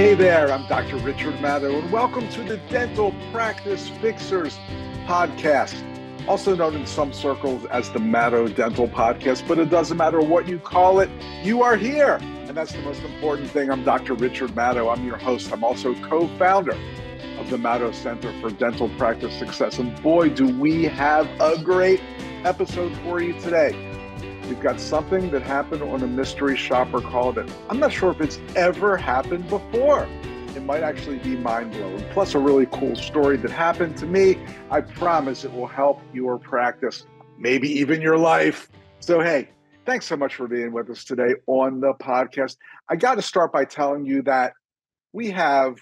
Hey there, I'm Dr. Richard Matto, and welcome to the Dental Practice Fixers podcast, also known in some circles as the Matto Dental Podcast, but it doesn't matter what you call it, you are here, and that's the most important thing. I'm Dr. Richard Matto. I'm your host. I'm also co-founder of the Matto Center for Dental Practice Success, and boy, do we have a great episode for you today. We've got something that happened on a mystery shopper call that I'm not sure if it's ever happened before. It might actually be mind-blowing. Plus a really cool story that happened to me. I promise it will help your practice, maybe even your life. So, hey, thanks so much for being with us today on the podcast. I got to start by telling you that we have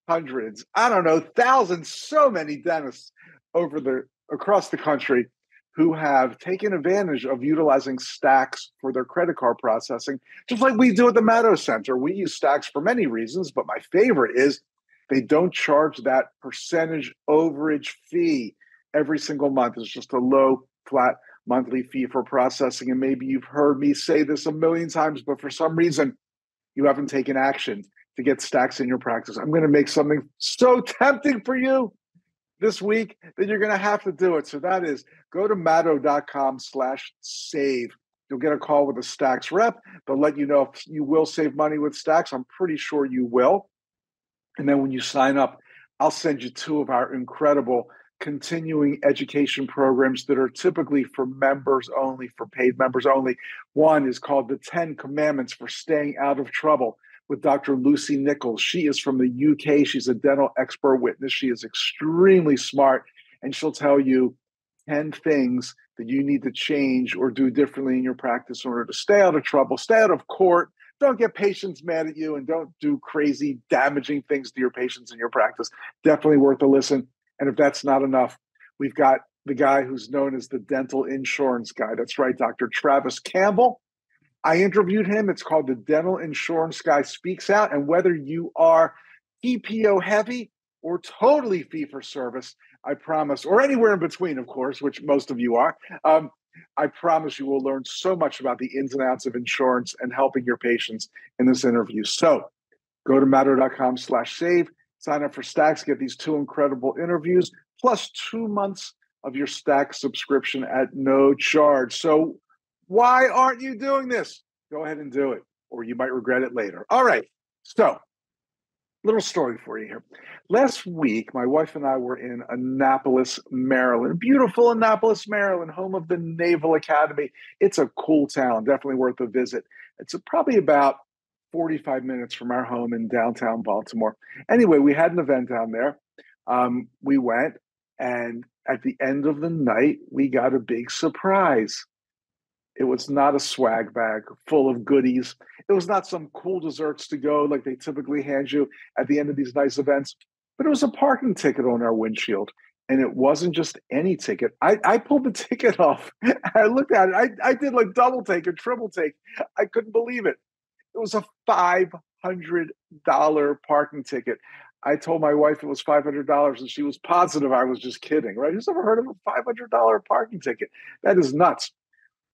hundreds, I don't know, thousands, so many dentists across the country who have taken advantage of utilizing Stacks for their credit card processing, just like we do at the Matto Center. We use Stacks for many reasons, but my favorite is they don't charge that percentage overage fee every single month. It's just a low, flat monthly fee for processing. And maybe you've heard me say this a million times, but for some reason, you haven't taken action to get Stacks in your practice. I'm going to make something so tempting for you this week that you're going to have to do it. So that is, go to matto.com/save. You'll get a call with a Stacks rep. They'll let you know if you will save money with Stacks. I'm pretty sure you will. And then when you sign up, I'll send you two of our incredible continuing education programs that are typically for members only, for paid members only. One is called the 10 Commandments for Staying Out of Trouble with Dr. Lucy Nichols. She is from the UK. She's a dental expert witness. She is extremely smart, and she'll tell you 10 things that you need to change or do differently in your practice in order to stay out of trouble, stay out of court, don't get patients mad at you, and don't do crazy, damaging things to your patients in your practice. Definitely worth a listen. And if that's not enough, we've got the guy who's known as the dental insurance guy. That's right, Dr. Travis Campbell. I interviewed him. It's called The Dental Insurance Guy Speaks Out. And whether you are PPO heavy or totally fee for service, I promise, or anywhere in between, of course, which most of you are, I promise you will learn so much about the ins and outs of insurance and helping your patients in this interview. So go to matto.com/save, sign up for Stacks, get these two incredible interviews, plus 2 months of your Stacks subscription at no charge. So why aren't you doing this? Go ahead and do it, or you might regret it later. All right, so little story for you here. Last week, my wife and I were in Annapolis, Maryland. Beautiful Annapolis, Maryland, home of the Naval Academy. It's a cool town, definitely worth a visit. It's probably about 45 minutes from our home in downtown Baltimore. Anyway, we had an event down there. We went, and at the end of the night, we got a big surprise. It was not a swag bag full of goodies. It was not some cool desserts to go like they typically hand you at the end of these nice events, but it was a parking ticket on our windshield. And it wasn't just any ticket. I pulled the ticket off. I looked at it. I did like double take or triple take. I couldn't believe it. It was a $500 parking ticket. I told my wife it was $500 and she was positive I was just kidding, right? Who's ever heard of a $500 parking ticket? That is nuts.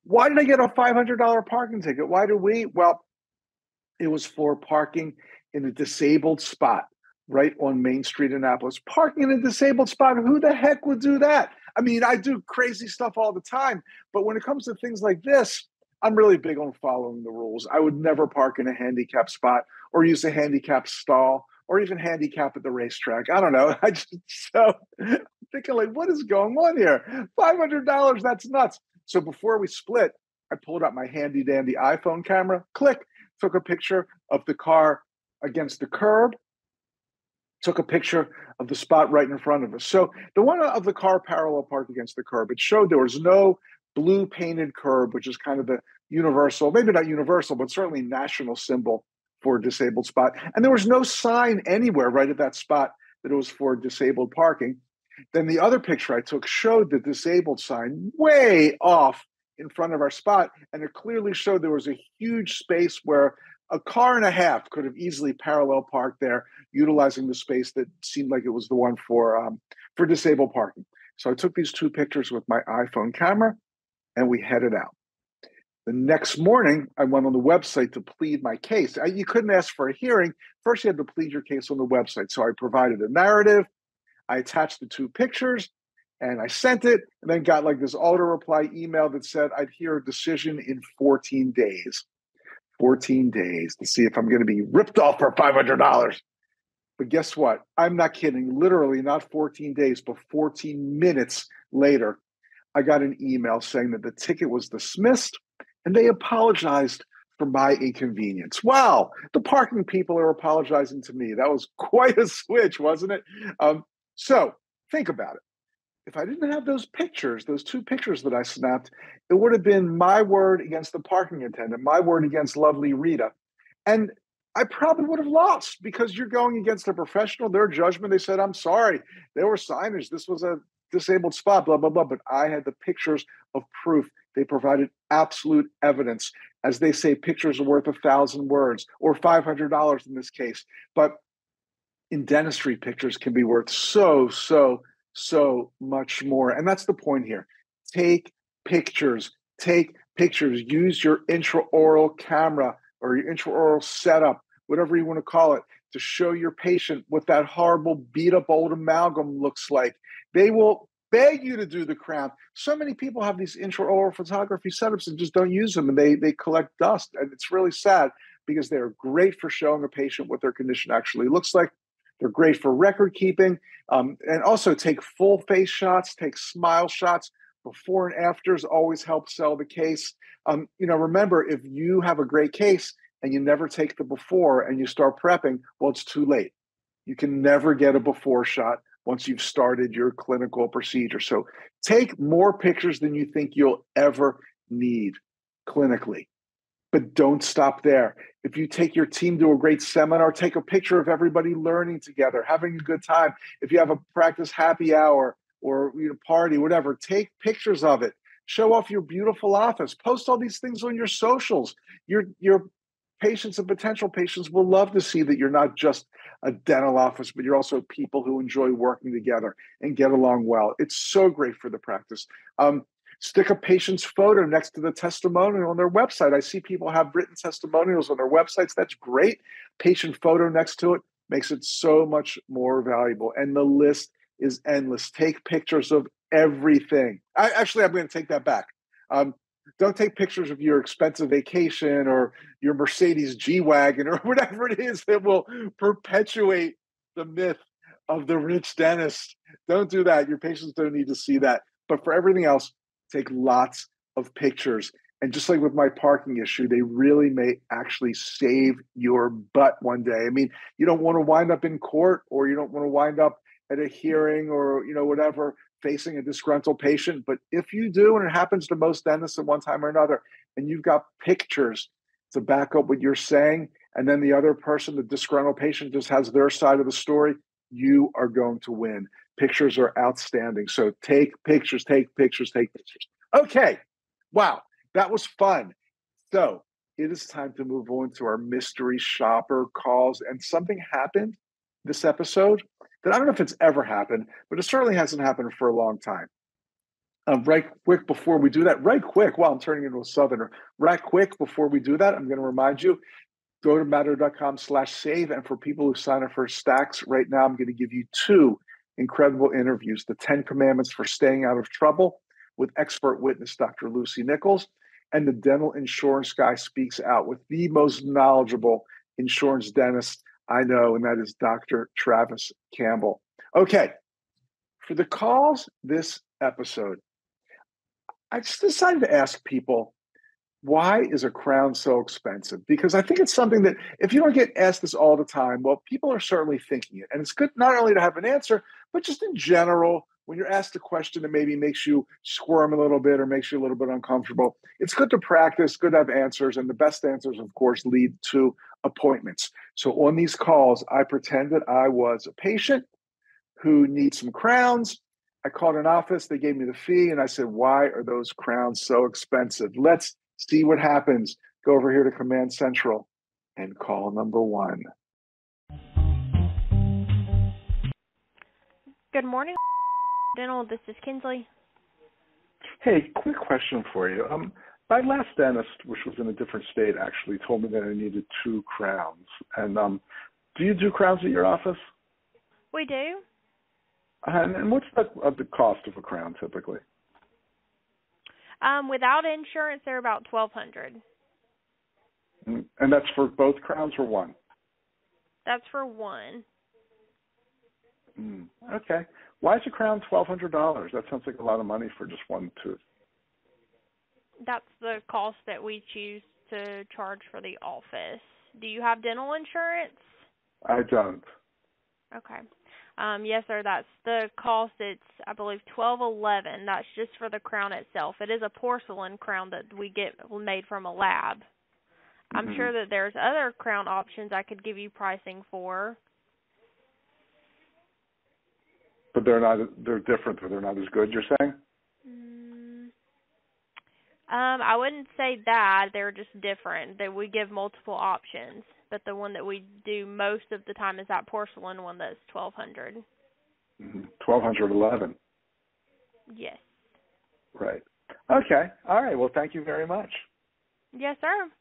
Why did I get a $500 parking ticket? Why did we? Well, it was for parking in a disabled spot right on Main Street, Annapolis. Parking in a disabled spot, who the heck would do that? I mean, I do crazy stuff all the time, but when it comes to things like this, I'm really big on following the rules. I would never park in a handicap spot or use a handicap stall or even handicap at the racetrack. I don't know. So thinking like, what is going on here? $500, that's nuts. So before we split, I pulled out my handy dandy iPhone camera, click, took a picture of the car against the curb, took a picture of the spot right in front of us. So the one of the car parallel parked against the curb, it showed there was no blue painted curb, which is kind of the universal, maybe not universal, but certainly national symbol for a disabled spot. And there was no sign anywhere right at that spot that it was for disabled parking. Then the other picture I took showed the disabled sign way off in front of our spot, and it clearly showed there was a huge space where a car and a half could have easily parallel parked there, utilizing the space that seemed like it was the one for disabled parking. So I took these two pictures with my iPhone camera, and we headed out. The next morning, I went on the website to plead my case. You couldn't ask for a hearing. First, you had to plead your case on the website. So I provided a narrative, I attached the 2 pictures, and I sent it, and then got like this auto reply email that said I'd hear a decision in 14 days. 14 days to see if I'm going to be ripped off for $500. But guess what? I'm not kidding. Literally, not 14 days, but 14 minutes later, I got an email saying that the ticket was dismissed and they apologized for my inconvenience. Wow, the parking people are apologizing to me. That was quite a switch, wasn't it? So think about it. If I didn't have those pictures, those 2 pictures that I snapped, it would have been my word against the parking attendant, my word against lovely Rita. And I probably would have lost because you're going against a professional, their judgment. They said, I'm sorry, there were signage. This was a disabled spot, blah, blah, blah. But I had the pictures of proof. They provided absolute evidence. As they say, pictures are worth 1,000 words, or $500 in this case. But in dentistry, pictures can be worth so much more. And that's the point here. Take pictures. Use your intraoral camera or your intraoral setup, whatever you want to call it, to show your patient what that horrible beat up old amalgam looks like. They will beg you to do the crown. So many people have these intraoral photography setups and just don't use them, and they collect dust. And it's really sad because they're great for showing a patient what their condition actually looks like. They're great for record keeping, and also take full face shots, take smile shots. Before and afters always help sell the case. Remember, if you have a great case and you never take the before and you start prepping, well, it's too late. You can never get a before shot once you've started your clinical procedure. So take more pictures than you think you'll ever need clinically. But don't stop there. If you take your team to a great seminar, take a picture of everybody learning together, having a good time. If you have a practice happy hour or party, whatever, take pictures of it. Show off your beautiful office. Post all these things on your socials. Your patients and potential patients will love to see that you're not just a dental office, but you're also people who enjoy working together and get along well. It's so great for the practice. Stick a patient's photo next to the testimonial on their website. I see people have written testimonials on their websites. That's great. Patient photo next to it makes it so much more valuable. And the list is endless. Take pictures of everything. I'm going to take that back. Don't take pictures of your expensive vacation or your Mercedes G-Wagon or whatever it is that will perpetuate the myth of the rich dentist. Don't do that. Your patients don't need to see that. But for everything else, take lots of pictures. And just like with my parking issue, they really may actually save your butt one day. I mean, you don't want to wind up in court, or you don't want to wind up at a hearing or, whatever, facing a disgruntled patient. But if you do, and it happens to most dentists at one time or another, and you've got pictures to back up what you're saying, and then the other person, the disgruntled patient, just has their side of the story, you are going to win. Pictures are outstanding. So take pictures. Okay. Wow. That was fun. So it is time to move on to our mystery shopper calls. And something happened this episode that I don't know if it's ever happened, but it certainly hasn't happened for a long time. Right quick before we do that, I'm turning into a Southerner. Right quick before we do that, I'm going to remind you, go to matter.com/save. And for people who sign up for Stacks right now, I'm going to give you 2 incredible interviews: the 10 Commandments for Staying Out of Trouble with expert witness Dr. Lucy Nichols, and the Dental Insurance Guy Speaks Out with the most knowledgeable insurance dentist I know, and that is Dr. Travis Campbell. Okay, for the calls this episode, I just decided to ask people, why is a crown so expensive? Because I think it's something that if you don't get asked this all the time, well, people are certainly thinking it. And it's good not only to have an answer, but just in general, when you're asked a question that maybe makes you squirm a little bit or makes you a little bit uncomfortable, it's good to practice, good to have answers. And the best answers, of course, lead to appointments. So on these calls, I pretended I was a patient who needs some crowns. I called an office, they gave me the fee, and I said, why are those crowns so expensive? Let's see what happens. Go over here to Command Central and call number 1. Good morning, Dental. This is Kinsley. Hey, quick question for you. My last dentist, which was in a different state, actually told me that I needed 2 crowns. And do you do crowns at your office? We do. And what's the cost of a crown typically? Without insurance, they're about $1,200. And that's for both crowns or one? That's for one. Okay. Why is a crown $1,200? That sounds like a lot of money for just one tooth. That's the cost that we choose to charge for the office. Do you have dental insurance? I don't. Okay. Yes, sir. That's the cost. It's, I believe, $1,211. That's just for the crown itself. It is a porcelain crown that we get made from a lab. I'm sure that there's other crown options I could give you pricing for. But they're different, or they're not as good, you're saying? I wouldn't say that. They're just different. That we give multiple options. But the one that we do most of the time is that porcelain one that's $1,200. $1,211. Yes. Right. Okay. All right. Well, thank you very much. Yes, sir.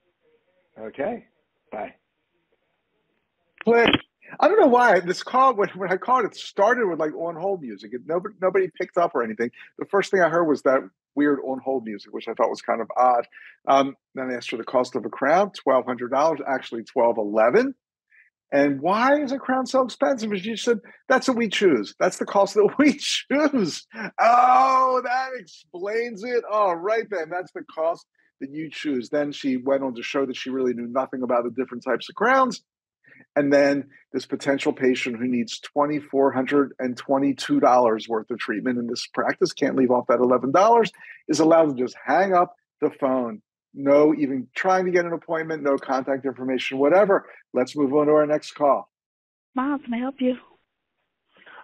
Okay. Bye. Click. I don't know why this call, when I called, it started with like on hold music. Nobody picked up or anything. The first thing I heard was that weird on hold music, which I thought was kind of odd. Then I asked her the cost of a crown, $1,200, actually $1,211. And why is a crown so expensive? And she said, that's what we choose. That's the cost that we choose. Oh, that explains it. Oh, right then. That's the cost that you choose. Then she went on to show that she really knew nothing about the different types of crowns. And then this potential patient who needs $2,422 worth of treatment in this practice, can't leave off that $11, is allowed to just hang up the phone. No even trying to get an appointment, no contact information, whatever. Let's move on to our next call. Mom, can I help you?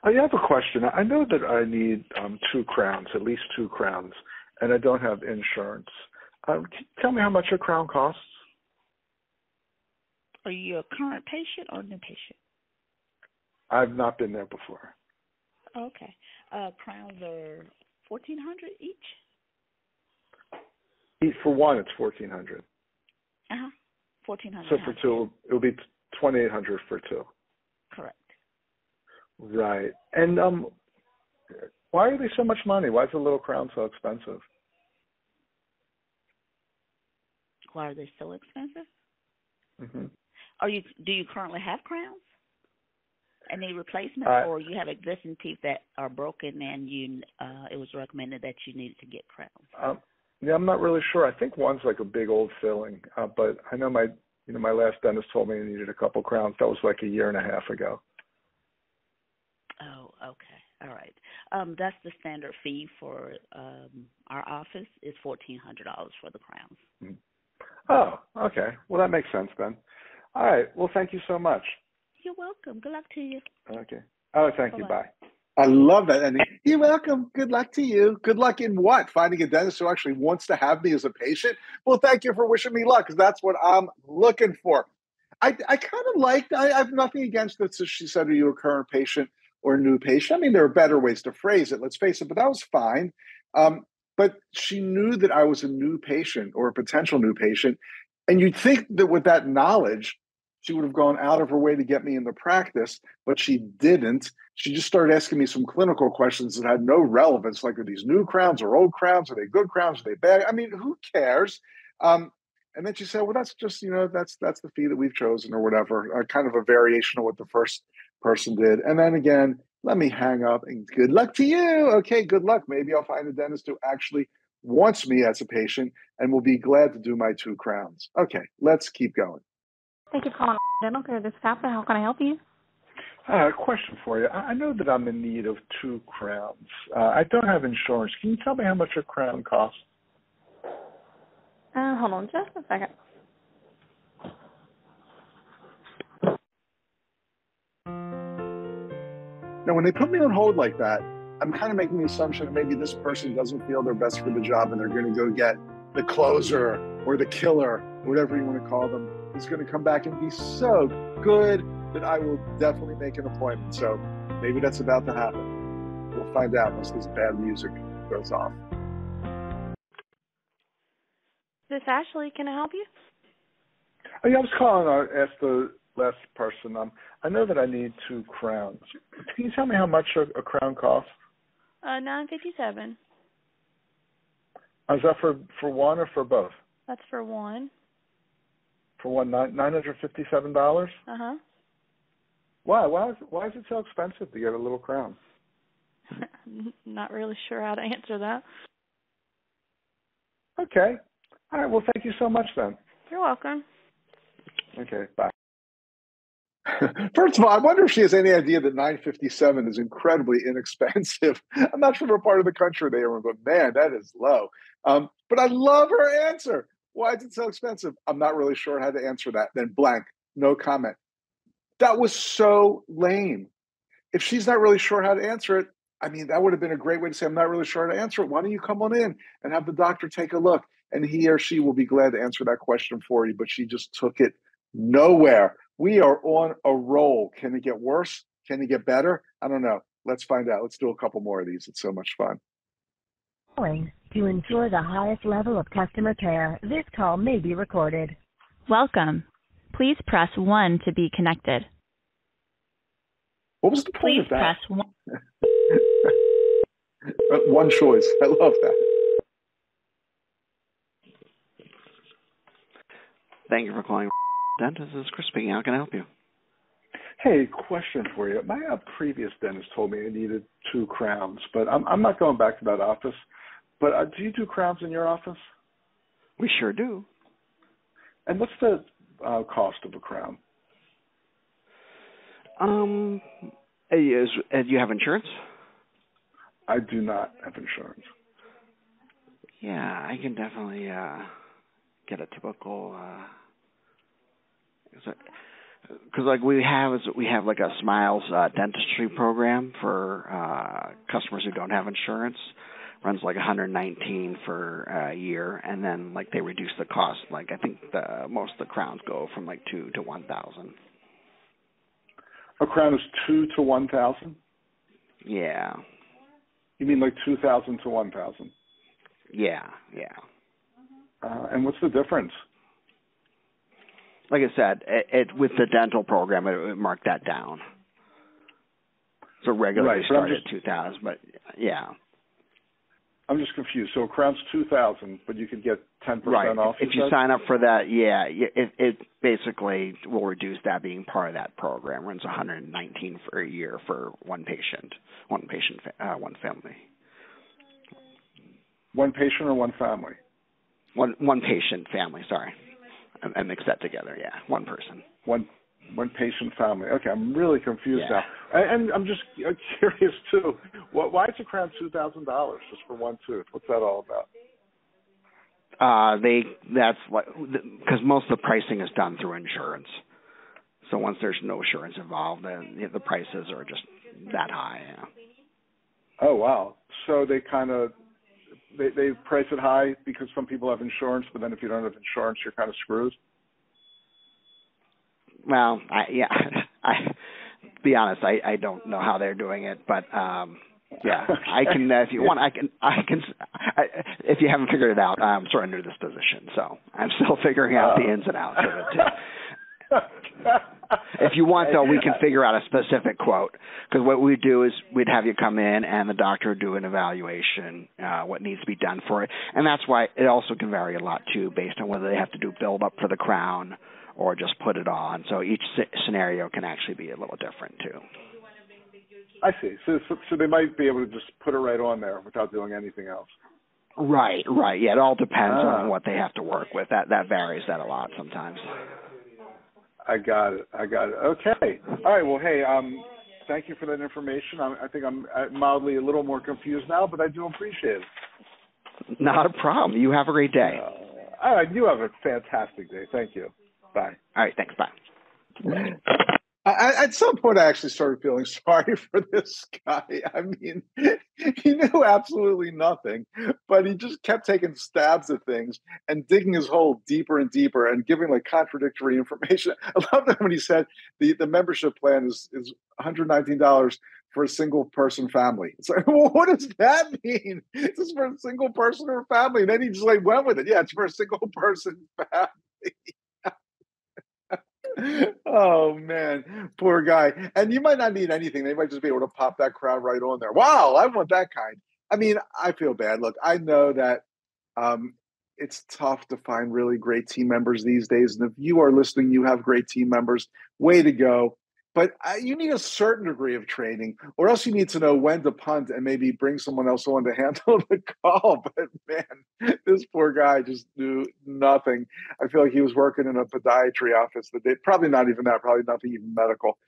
I have a question. I know that I need 2 crowns, at least 2 crowns, and I don't have insurance. Can you tell me how much a crown costs? Are you a current patient or a new patient? I've not been there before. Okay. Crowns are $1,400 each? For one, it's $1,400. $1,400. So for 2, it will be $2,800 for 2. Correct. Right. And why are they so much money? Why is the little crown so expensive? Why are they so expensive? Mm-hmm. Do you currently have crowns? Any replacements, or you have existing teeth that are broken and it was recommended that you needed to get crowns? Yeah, I'm not really sure. I think one's like a big old filling, but I know my last dentist told me I needed a couple crowns. That was like a year and a half ago. Oh, okay. All right. That's the standard fee for our office is $1,400 for the crowns. Oh, okay. Well, that makes sense then. All right. Well, thank you so much. You're welcome. Good luck to you. Okay. Oh, thank you. Bye-bye. Bye. I love that. And you're welcome. Good luck to you. Good luck in what? Finding a dentist who actually wants to have me as a patient? Well, thank you for wishing me luck, because that's what I'm looking for. I kind of liked, I have nothing against it. So she said, are you a current patient or a new patient? I mean, there are better ways to phrase it, let's face it, but that was fine. But she knew that I was a new patient or a potential new patient. And you'd think that with that knowledge, she would have gone out of her way to get me in the practice, but she didn't. She just started asking me some clinical questions that had no relevance, like, are these new crowns or old crowns? Are they good crowns? Are they bad? I mean, who cares? And then she said, well, that's just, that's the fee that we've chosen or whatever, kind of a variation of what the first person did. And then again, let me hang up and good luck to you. Okay, good luck. Maybe I'll find a dentist who actually wants me as a patient and will be glad to do my 2 crowns. Okay, let's keep going. Thank you for calling Dental Care. This is Catherine. How can I help you? A question for you. I know that I'm in need of 2 crowns. I don't have insurance. Can you tell me how much a crown costs? Hold on just a second. Now, when they put me on hold like that, I'm kind of making the assumption that maybe this person doesn't feel they're best for the job and they're going to go get the closer or the killer, whatever you want to call them, who's going to come back and be so good that I will definitely make an appointment. So maybe that's about to happen. We'll find out once this bad music goes off. This is Ashley. Can I help you? Oh, yeah, I was calling to ask the last person. I know that I need 2 crowns. Can you tell me how much a crown costs? $9.57. Is that for one or for both? That's for one. For one, $957? Uh-huh. Why? Why is it so expensive to get a little crown? Not really sure how to answer that. Okay. All right. Well, thank you so much then. You're welcome. Okay. Bye. First of all, I wonder if she has any idea that $957 is incredibly inexpensive. I'm not sure what part of the country they are in, but man, that is low. But I love her answer. Why is it so expensive? I'm not really sure how to answer that. Then blank, no comment. That was so lame. If she's not really sure how to answer it, I mean, that would have been a great way to say, I'm not really sure how to answer it. Why don't you come on in and have the doctor take a look? And he or she will be glad to answer that question for you. But she just took it nowhere. We are on a roll. Can it get worse? Can it get better? I don't know. Let's find out. Let's do a couple more of these. It's so much fun. To ensure the highest level of customer care, this call may be recorded. Welcome. Please press 1 to be connected. What was the point Please of that? press 1. One choice. I love that. Thank you for calling Dentist. This is Chris speaking. How can I help you? Hey, question for you. My previous dentist told me I needed 2 crowns, but I'm not going back to that office. But do you do crowns in your office? We sure do. And what's the cost of a crown? Do you have insurance? I do not have insurance. Yeah, I can definitely get a typical. Because like we have like a Smiles dentistry program for customers who don't have insurance. Runs like $119 for a year, and then like they reduce the cost. Like I think most of the crowns go from like $2,000 to $1,000. A crown is $2,000 to $1,000? Yeah. You mean like $2,000 to $1,000? Yeah. And what's the difference? Like I said, it with the dental program, it marked that down. So regularly started at $2,000, but yeah. I'm just confused. So a crown's $2,000, but you can get 10% off. If you sign up for that, yeah, it basically will reduce that being part of that program. Runs $119 for a year for one patient, one family. One patient or one family? One patient family. Sorry, I mixed that together. Yeah, one person. One patient family. Okay, I'm really confused now. And I'm just curious too. Why is a crown $2,000 just for one tooth? What's that all about? That's because most of the pricing is done through insurance. So once there's no insurance involved, then the prices are just that high. Yeah. Oh wow! So they kind of they price it high because some people have insurance, but then if you don't have insurance, you're kind of screwed. Well, be honest, I don't know how they're doing it, but yeah, I can. If you want, I can. If you haven't figured it out, I'm sort of new to this position, so I'm still figuring out the ins and outs of it too. If you want, though, we can figure out a specific quote, because what we do is we'd have you come in and the doctor would do an evaluation, what needs to be done for it, and that's why it also can vary a lot too, based on whether they have to do build up for the crown or just put it on. So each scenario can actually be a little different too. I see. So they might be able to just put it right on there without doing anything else. Right. Yeah, it all depends on what they have to work with. That varies that a lot sometimes. I got it. Okay. All right. Well, hey, thank you for that information. I think I'm mildly a little more confused now, but I do appreciate it. Not a problem. You have a great day. All right. You have a fantastic day. Thank you. Bye. All right. Thanks. Bye. At some point, I actually started feeling sorry for this guy. I mean, he knew absolutely nothing, but he just kept taking stabs at things and digging his hole deeper and deeper and giving like contradictory information. I love that when he said the membership plan is $119 for a single person family. It's like, well, what does that mean? Is this for a single person or family? And then he just like went with it. Yeah, it's for a single person family. Oh man, poor guy. And you might not need anything. They might just be able to pop that crowd right on there. Wow, I want that kind. I mean, I feel bad. Look, I know that um, it's tough to find really great team members these days. And if you are listening, you have great team members. Way to go. But you need a certain degree of training, or else you need to know when to punt and maybe bring someone else on to handle the call. But man, this poor guy just knew nothing. I feel like he was working in a podiatry office that day. Probably not even that, probably nothing even medical.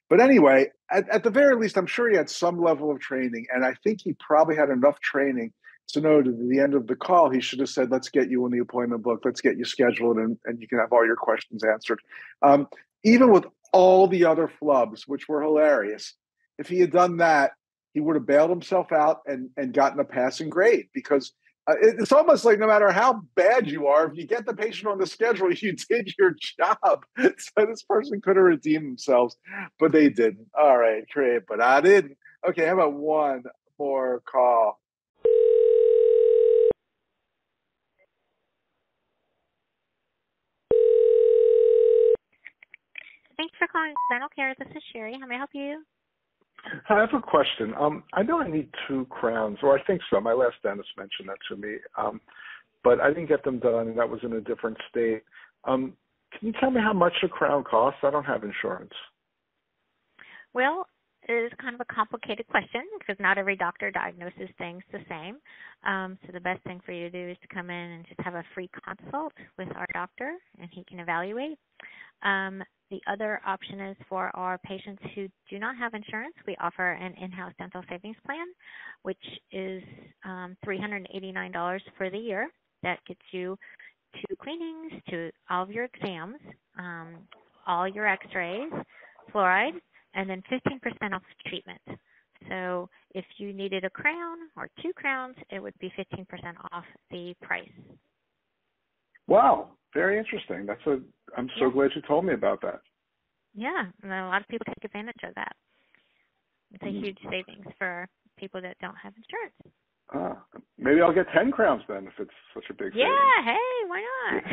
But anyway, at the very least, I'm sure he had some level of training. And I think he probably had enough training to know at the end of the call, he should have said, let's get you in the appointment book. Let's get you scheduled and you can have all your questions answered. Even with all the other flubs, which were hilarious, if he had done that, he would have bailed himself out and gotten a passing grade, because it's almost like no matter how bad you are, if you get the patient on the schedule, you did your job. So this person could have redeemed themselves, but they didn't. All right, great, but I didn't. Okay, how about one more call? Thanks for calling Dental Care. This is Sherry. How may I help you? Hi, I have a question. I know I need 2 crowns, or I think so. My last dentist mentioned that to me, but I didn't get them done, and that was in a different state. Can you tell me how much a crown costs? I don't have insurance. Well, it is kind of a complicated question because not every doctor diagnoses things the same. So the best thing for you to do is to come in and just have a free consult with our doctor, and he can evaluate. The other option is for our patients who do not have insurance, we offer an in-house dental savings plan, which is $389 for the year. That gets you 2 cleanings, to all of your exams, all your x-rays, fluoride, and then 15% off treatment. So if you needed a crown or 2 crowns, it would be 15% off the price. Wow, very interesting. I'm so glad you told me about that. Yeah, and a lot of people take advantage of that. It's a huge savings for people that don't have insurance. Maybe I'll get 10 crowns then if it's such a big savings. Yeah, hey, why not?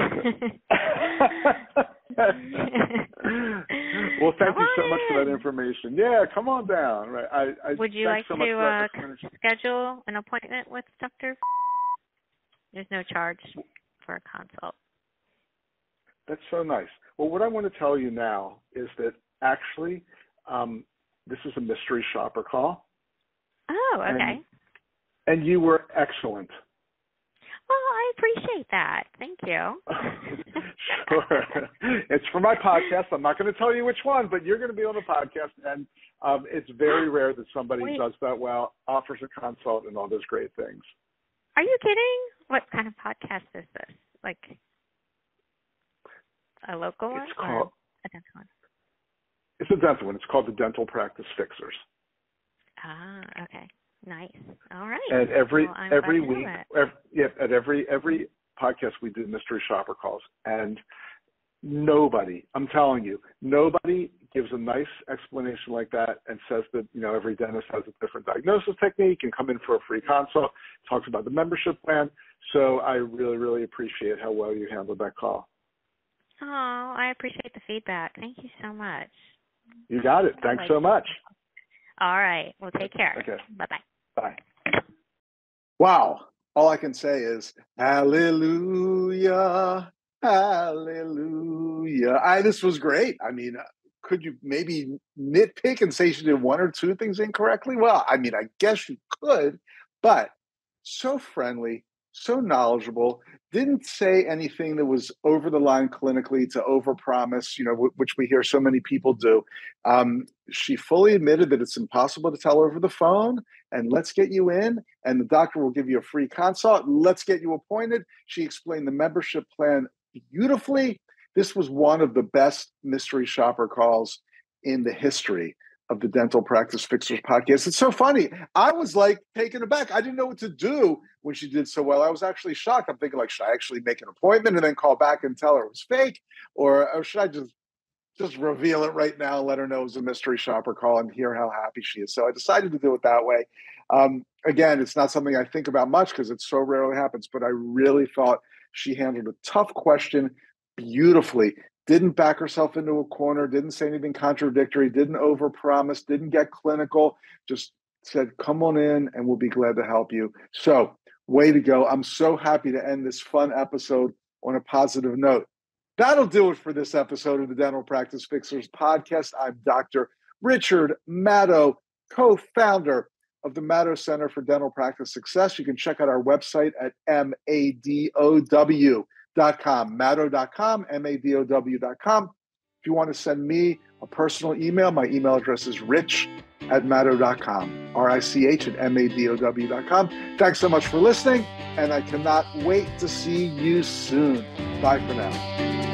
Well, thank you so much for that information. Yeah, come on down. Right. Would you like to schedule an appointment with Dr.? There's no charge for a consult. That's so nice. Well, what I want to tell you now is that actually this is a mystery shopper call. Oh, okay. And you were excellent. Well, I appreciate that. Thank you. Sure. It's for my podcast. I'm not going to tell you which one, but you're going to be on the podcast. And it's very rare that somebody does that well, offers a consult, and all those great things. Are you kidding? What kind of podcast is this? Like a local one? It's called a dental one? It's a dental one. It's called the Dental Practice Fixers. Ah, okay. Nice. All right. And every week, at every podcast we do mystery shopper calls, and nobody, I'm telling you, nobody gives a nice explanation like that and says that, every dentist has a different diagnosis technique and come in for a free consult, talks about the membership plan. So I really, really appreciate how well you handled that call. Oh, I appreciate the feedback. Thank you so much. You got it. Thanks so much. All right. Well, take care. Okay. Bye-bye. Bye. Wow. All I can say is hallelujah, hallelujah. This was great. I mean, could you maybe nitpick and say she did 1 or 2 things incorrectly? Well, I mean, I guess you could, but so friendly, so knowledgeable, didn't say anything that was over the line clinically to overpromise, which we hear so many people do. She fully admitted that it's impossible to tell over the phone, and let's get you in, and the doctor will give you a free consult. Let's get you appointed. She explained the membership plan beautifully. This was one of the best mystery shopper calls in the history of the Dental Practice Fixers podcast. It's so funny. I was like taken aback. I didn't know what to do when she did so well. I was actually shocked. I'm thinking, like, should I actually make an appointment and then call back and tell her it was fake? Or should I just just reveal it right now, let her know it was a mystery shopper call and hear how happy she is. So I decided to do it that way. Again, it's not something I think about much because it so rarely happens, but I really thought she handled a tough question beautifully. Didn't back herself into a corner, didn't say anything contradictory, didn't overpromise, didn't get clinical, just said, come on in and we'll be glad to help you. So way to go. I'm so happy to end this fun episode on a positive note. That'll do it for this episode of the Dental Practice Fixers podcast. I'm Dr. Richard Maddow, co-founder of the Maddow Center for Dental Practice Success. You can check out our website at madow.com, maddow.com, madow.com. If you want to send me a personal email, my email address is rich@maddow.com, rich@madow.com. Thanks so much for listening, and I cannot wait to see you soon. Bye for now.